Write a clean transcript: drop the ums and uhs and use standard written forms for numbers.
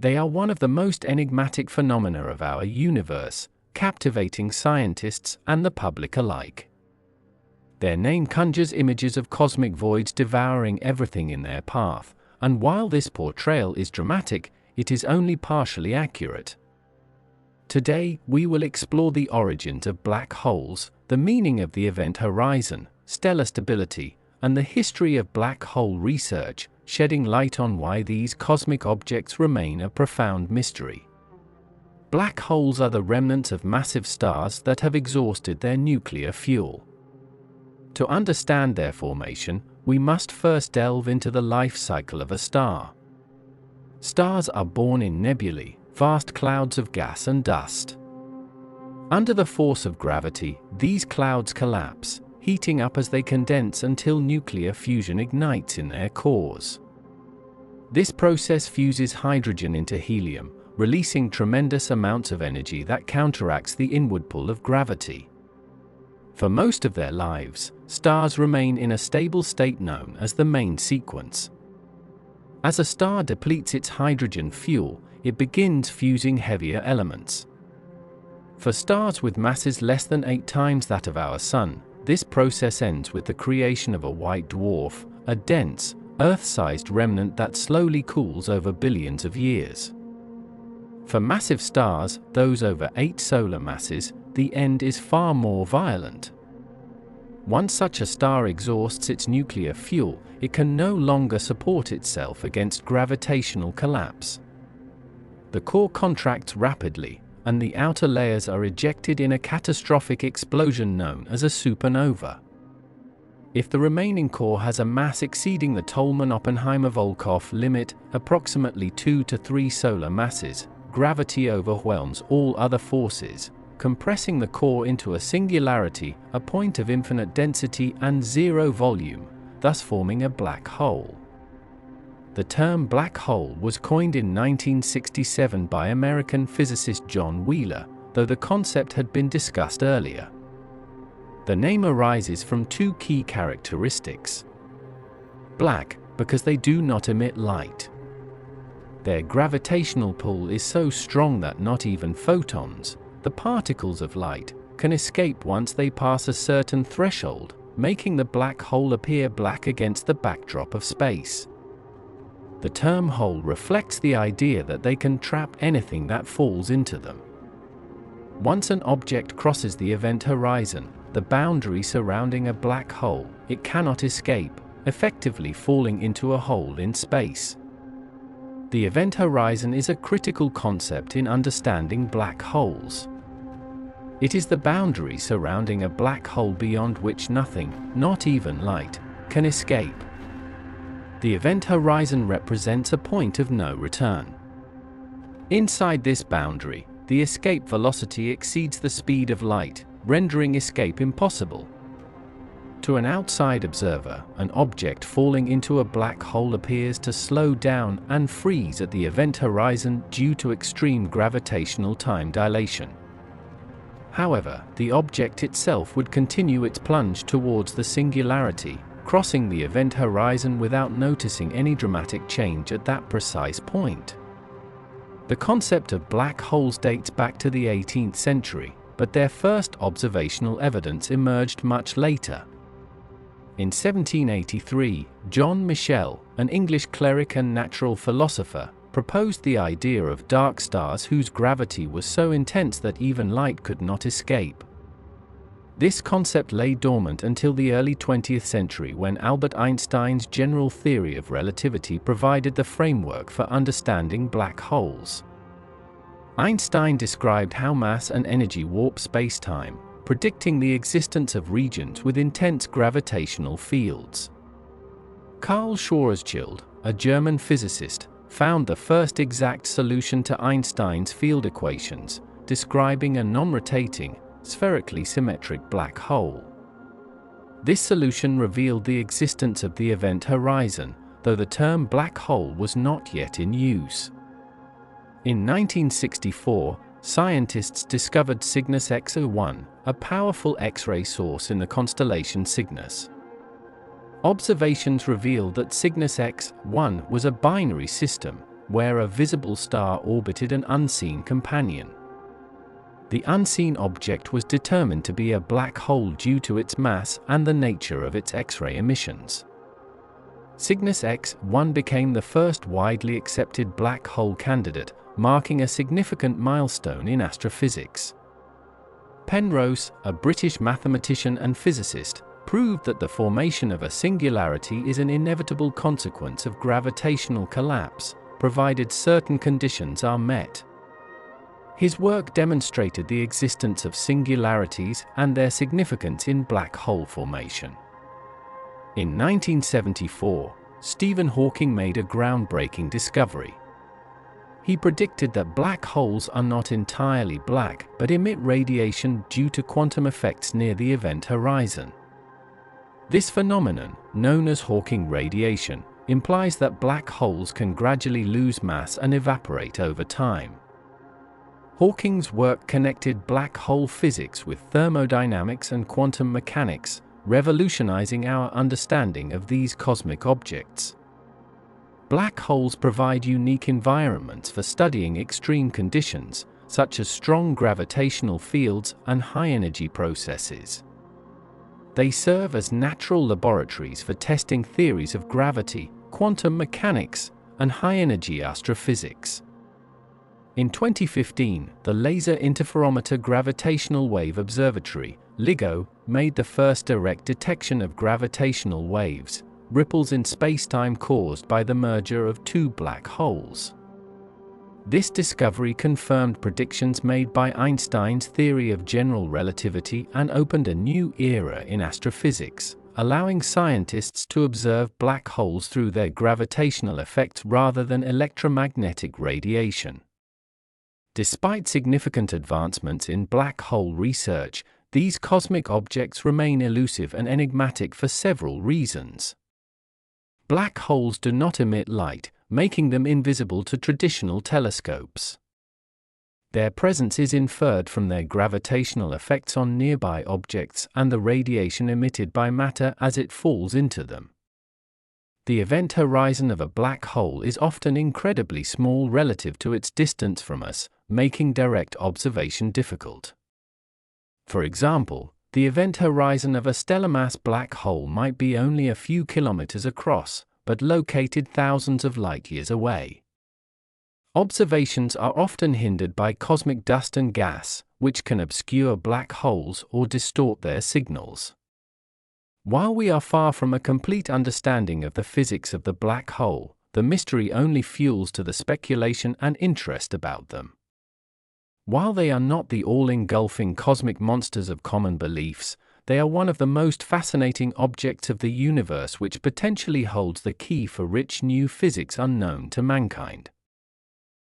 They are one of the most enigmatic phenomena of our universe, captivating scientists and the public alike. Their name conjures images of cosmic voids devouring everything in their path, and while this portrayal is dramatic, it is only partially accurate. Today, we will explore the origins of black holes, the meaning of the event horizon, stellar stability, and the history of black hole research, shedding light on why these cosmic objects remain a profound mystery. Black holes are the remnants of massive stars that have exhausted their nuclear fuel. To understand their formation, we must first delve into the life cycle of a star. Stars are born in nebulae, vast clouds of gas and dust. Under the force of gravity, these clouds collapse, heating up as they condense until nuclear fusion ignites in their cores. This process fuses hydrogen into helium, releasing tremendous amounts of energy that counteracts the inward pull of gravity. For most of their lives, stars remain in a stable state known as the main sequence. As a star depletes its hydrogen fuel, it begins fusing heavier elements. For stars with masses less than 8 times that of our Sun, this process ends with the creation of a white dwarf, a dense, Earth-sized remnant that slowly cools over billions of years. For massive stars, those over 8 solar masses, the end is far more violent. Once such a star exhausts its nuclear fuel, it can no longer support itself against gravitational collapse. The core contracts rapidly, and the outer layers are ejected in a catastrophic explosion known as a supernova. If the remaining core has a mass exceeding the Tolman-Oppenheimer-Volkoff limit, approximately 2 to 3 solar masses, gravity overwhelms all other forces, compressing the core into a singularity, a point of infinite density and zero volume, thus forming a black hole. The term black hole was coined in 1967 by American physicist John Wheeler, though the concept had been discussed earlier. The name arises from 2 key characteristics. Black, because they do not emit light. Their gravitational pull is so strong that not even photons, the particles of light, can escape once they pass a certain threshold, making the black hole appear black against the backdrop of space. The term hole reflects the idea that they can trap anything that falls into them. Once an object crosses the event horizon, the boundary surrounding a black hole, it cannot escape, effectively falling into a hole in space. The event horizon is a critical concept in understanding black holes. It is the boundary surrounding a black hole beyond which nothing, not even light, can escape. The event horizon represents a point of no return. Inside this boundary, the escape velocity exceeds the speed of light, rendering escape impossible. To an outside observer, an object falling into a black hole appears to slow down and freeze at the event horizon due to extreme gravitational time dilation. However, the object itself would continue its plunge towards the singularity, crossing the event horizon without noticing any dramatic change at that precise point. The concept of black holes dates back to the 18th century, but their first observational evidence emerged much later. In 1783, John Michell, an English cleric and natural philosopher, proposed the idea of dark stars whose gravity was so intense that even light could not escape. This concept lay dormant until the early 20th century when Albert Einstein's general theory of relativity provided the framework for understanding black holes. Einstein described how mass and energy warp space-time, predicting the existence of regions with intense gravitational fields. Karl Schwarzschild, a German physicist, found the first exact solution to Einstein's field equations, describing a non-rotating, spherically symmetric black hole. This solution revealed the existence of the event horizon, though the term black hole was not yet in use. In 1964, scientists discovered Cygnus X-01, a powerful X-ray source in the constellation Cygnus. Observations revealed that Cygnus X-01 was a binary system, where a visible star orbited an unseen companion. The unseen object was determined to be a black hole due to its mass and the nature of its X-ray emissions. Cygnus X-1 became the first widely accepted black hole candidate, marking a significant milestone in astrophysics. Penrose, a British mathematician and physicist, proved that the formation of a singularity is an inevitable consequence of gravitational collapse, provided certain conditions are met. His work demonstrated the existence of singularities and their significance in black hole formation. In 1974, Stephen Hawking made a groundbreaking discovery. He predicted that black holes are not entirely black but emit radiation due to quantum effects near the event horizon. This phenomenon, known as Hawking radiation, implies that black holes can gradually lose mass and evaporate over time. Hawking's work connected black hole physics with thermodynamics and quantum mechanics, revolutionizing our understanding of these cosmic objects. Black holes provide unique environments for studying extreme conditions, such as strong gravitational fields and high-energy processes. They serve as natural laboratories for testing theories of gravity, quantum mechanics, and high-energy astrophysics. In 2015, the Laser Interferometer Gravitational Wave Observatory, LIGO, made the first direct detection of gravitational waves, ripples in spacetime caused by the merger of two black holes. This discovery confirmed predictions made by Einstein's theory of general relativity and opened a new era in astrophysics, allowing scientists to observe black holes through their gravitational effects rather than electromagnetic radiation. Despite significant advancements in black hole research, these cosmic objects remain elusive and enigmatic for several reasons. Black holes do not emit light, making them invisible to traditional telescopes. Their presence is inferred from their gravitational effects on nearby objects and the radiation emitted by matter as it falls into them. The event horizon of a black hole is often incredibly small relative to its distance from us, making direct observation difficult. For example, the event horizon of a stellar mass black hole might be only a few kilometers across, but located thousands of light-years away. Observations are often hindered by cosmic dust and gas, which can obscure black holes or distort their signals. While we are far from a complete understanding of the physics of the black hole, the mystery only fuels to the speculation and interest about them. While they are not the all-engulfing cosmic monsters of common beliefs, they are one of the most fascinating objects of the universe, which potentially holds the key for rich new physics unknown to mankind.